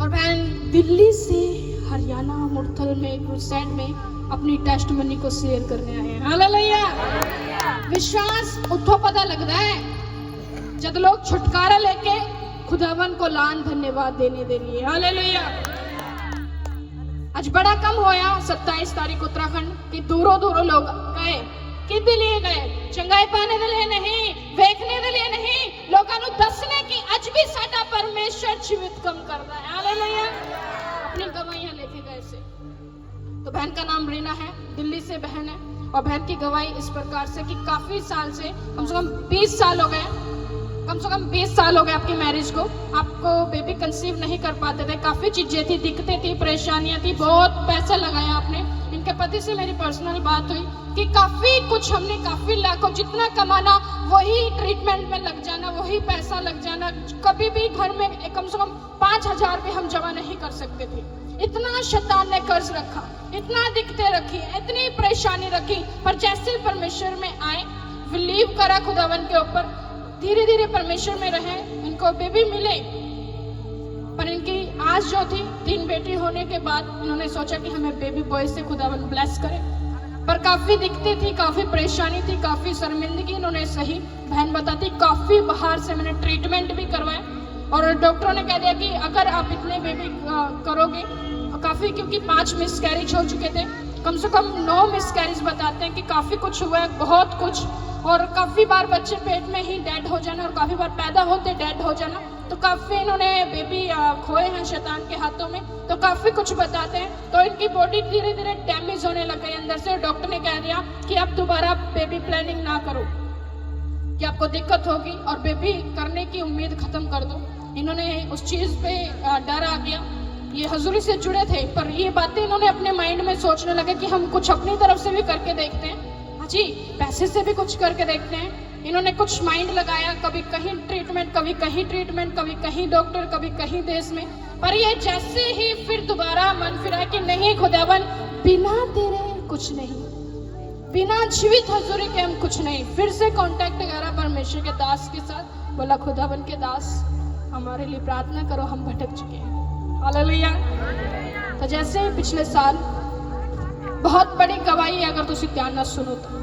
और बहन दिल्ली से हरियाणा मुरथल में क्रूसेड में अपनी टेस्टमनी को शेयर करने आए हैं। हालेलुया। विश्वास उतो पता लगता है जब लोग छुटकारा लेके खुदावन को लान धन्यवाद देने दे लिए। हालेलुया। आज बड़ा कम होया 27 तारीख उत्तराखंड की दूरों दूरों लोग गए कि लिए गए चंगाई पाने दे लिए नहीं, देखने दे लिए नहीं, लोगों को दसने की अज भी साडा परमेश्वर जीवित कम करता है। हालेलुया। अपनी गवाहियां लेके गए से। तो बहन का नाम रीना है, दिल्ली से बहन है और बहन की गवाही इस प्रकार से कि काफी साल से कम 20 साल हो गए, कम से कम 20 साल हो गए आपकी मैरिज को, आपको बेबी कंसीव नहीं कर पाते थे, काफी चीजें थी, दिक्कतें थी, परेशानियां थी, बहुत पैसा लगाया आपने। इनके पति से मेरी पर्सनल बात हुई कि काफी कुछ हमने, काफी लाखों जितना कमाना वही ट्रीटमेंट में लग जाना, वही पैसा लग जाना, कभी भी घर में कम से कम 5,000 भी हम जमा नहीं कर सकते थे। इतना शैतान ने कर्ज रखा, इतना दिक्कतें रखी, इतनी परेशानी रखी, पर जैसे परमेश्वर में आए, बिलीव करा खुदावन के ऊपर, धीरे धीरे परमेश्वर में रहे, इनको बेबी मिले। पर इनकी आज जो थी 3 बेटी होने के बाद इन्होंने सोचा कि हमें बेबी बॉय से खुदावन ब्लेस करे, पर काफी दिक्कतें थी, काफी परेशानी थी, काफी शर्मिंदगी इन्होंने सही। बहन बताती काफी बाहर से मैंने ट्रीटमेंट भी करवाए और डॉक्टरों ने कह दिया कि अगर आप इतने बेबी करोगे, काफी, क्योंकि 5 मिसकैरेज हो चुके थे, कम से कम 9 मिसकैरेज बताते हैं कि काफी कुछ हुआ है, बहुत कुछ, और काफी बार बच्चे पेट में ही डेड हो जाना और काफी बार पैदा होते डेड हो जाना। तो काफी इन्होंने बेबी खोए हैं शैतान के हाथों में, तो काफी कुछ बताते हैं। तो इनकी बॉडी धीरे धीरे डैमेज होने लग गई अंदर से, और डॉक्टर ने कह दिया कि आप दोबारा बेबी प्लानिंग ना करो, कि आपको दिक्कत होगी और बेबी करने की उम्मीद खत्म कर दो। इन्होंने उस चीज पे डर आ गया, ये हजूरी से जुड़े थे, पर ये बातें इन्होंने अपने माइंड में सोचने लगे कि हम कुछ अपनी तरफ से भी करके देखते हैं, हाँ जी, पैसे से भी कुछ करके देखते हैं। इन्होंने कुछ माइंड लगाया, कभी कहीं ट्रीटमेंट, कभी कहीं ट्रीटमेंट, कभी कहीं डॉक्टर, कभी कहीं देश में, पर ये जैसे ही फिर दोबारा मन फिरा कि नहीं खुदावन, बिना तेरे कुछ नहीं, बिना जीवित हजूरी के हम कुछ नहीं। फिर से कांटेक्ट करा परमेश्वर के दास के साथ, बोला खुदावन के दास हमारे लिए प्रार्थना करो, हम भटक चुके हैं। हालेलुया। तो जैसे पिछले साल, बहुत बड़ी गवाही अगर तुसी ध्यान ना सुनो तो,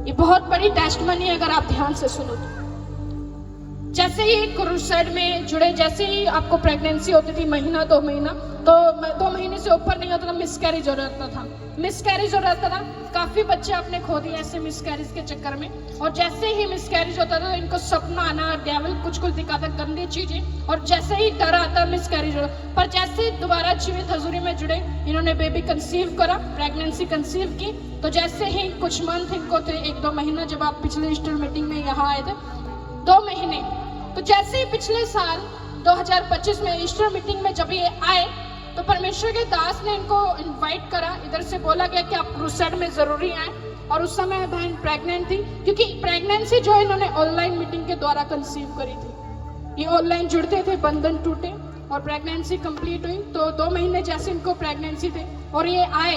ये बहुत बड़ी टेस्टमनी अगर आप ध्यान से सुनो तो, जैसे ही क्रूसेड में जुड़े, जैसे ही आपको प्रेगनेंसी होती थी महीना 2 महीना, तो 2 महीने से ऊपर नहीं होता था, मिसकैरेज हो रहता था, मिसकैरेज हो रहता था, काफी बच्चे आपने खो दिए ऐसे मिसकैरेज के चक्कर में। और जैसे ही मिसकैरेज होता था इनको सपना आना, डेविल कुछ कुछ दिखाता, गंदी चीजें, और जैसे ही डर आता मिसकैरेज हो, पर जैसे दोबारा जीवित हजूरी में जुड़े, इन्होंने बेबी कंसीव करा, प्रेगनेंसी कंसीव की। तो जैसे ही कुछ मंथ इनको थे, 1-2 महीना, जब आप पिछले ईस्टर मीटिंग में यहाँ आए थे, 2 महीने, तो जैसे ही पिछले साल 2025 में ईस्टर मीटिंग में जब ये आए, तो परमेश्वर के दास ने इनको इनवाइट करा, इधर से बोला गया कि आप क्रूसेड में जरूरी आए। और उस समय बहन प्रेग्नेंट थी, क्योंकि प्रेगनेंसी जो इन्होंने ऑनलाइन मीटिंग के द्वारा कंसीव करी थी, ये ऑनलाइन जुड़ते थे, बंधन टूटे और प्रेगनेंसी कंप्लीट हुई। तो 2 महीने जैसे इनको प्रेगनेंसी थे और ये आए,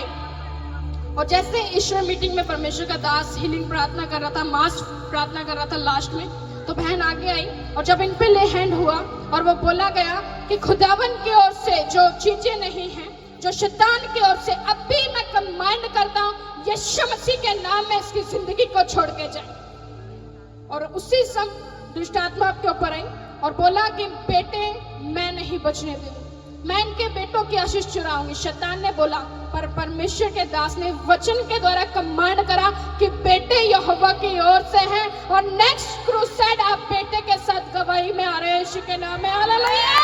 और जैसे ईश्वर मीटिंग में परमेश्वर का दास हीलिंग प्रार्थना कर रहा था, मास प्रार्थना कर रहा था लास्ट में, तो बहन आगे आई और जब इन पे ले हैंड हुआ और वो बोला गया कि खुदावन की ओर से जो चीजें नहीं हैं, जो शैतान की ओर से, अब भी मैं कमांड करता हूँ यीशु मसीह के नाम में इसकी जिंदगी को छोड़ के जाए। और उसी समय दुष्ट आत्मा आपके ऊपर आई और बोला कि बेटे मैं नहीं बचने दूंगी, मैं इनके बेटों की आशीष चुराऊंगी। शैतान ने बोला, पर परमेश्वर के दास ने वचन के द्वारा कमांड करा कि बेटे यहोवा की ओर से हैं, और नेक्स्ट क्रूसेड आप बेटे के साथ गवाही में आ रहे हैं यीशु के नाम में। हालेलुया।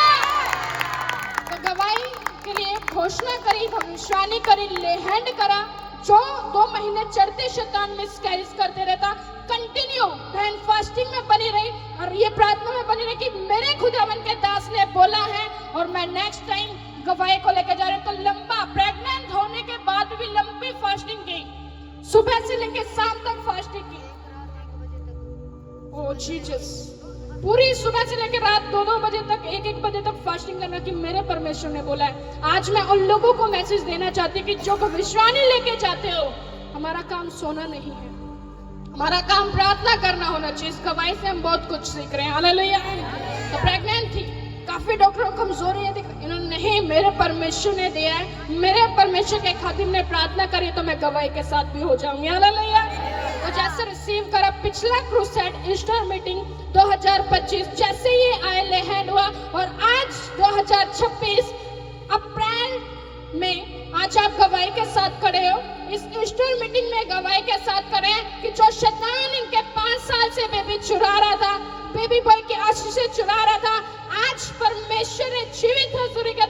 तो गवाही के लिए घोषणा करी, भविष्यवाणी करी, ले हैंड करा। जो 2 महीने चढ़ते शैतान मिसकैरेज करते रहता, कंटिन्यू बहन फास्टिंग में बनी रही और ये प्रार्थना में बनी रही कि मेरे खुदावन के दास ने बोला है और मैं नेक्स्ट टाइम गवाही को लेकर जा रही हूं। तो लंबा प्रेग्नेंट होने के बाद भी लंबी फास्टिंग की, सुबह से लेकर शाम तक फास्टिंग की। ओ जीसस, पूरी सुबह से लेकर रात 2-2 बजे तक, 1-1 बजे तक फास्टिंग करना कि मेरे परमेश्वर ने बोला है। आज मैं उन लोगों को मैसेज देना चाहती हूँ कि जो भविष्यवाणी लेके जाते हो, हमारा काम सोना नहीं है, हमारा काम प्रार्थना करना होना चाहिए। इस गवाही से हम बहुत कुछ सीख रहे हैं। हालेलुया। तो प्रेग्नेंट थी, काफी डॉक्टरों को कमजोरी है, इन्होंने नहीं, मेरे परमेश्वर ने दिया है, मेरे परमेश्वर के खातिर ने प्रार्थना करी तो मैं गवाही के साथ भी हो जाऊंगी। हालेलुया। तो जैसे रिसीव करा पिछला क्रूसेड ईस्टर मीटिंग 2025 जैसे ये आयल हैंड हुआ और आज 2026 अप्रैल में आज आप गवाही के साथ खड़े हो। इस ईस्टर मीटिंग में गवाही के साथ करें कि जो शैतान इनके 5 साल से बेबी चुरा रहा था, बेबी बॉय की आशीष से चुरा रहा था, आज परमेश्वर ने जीवित हजूरी के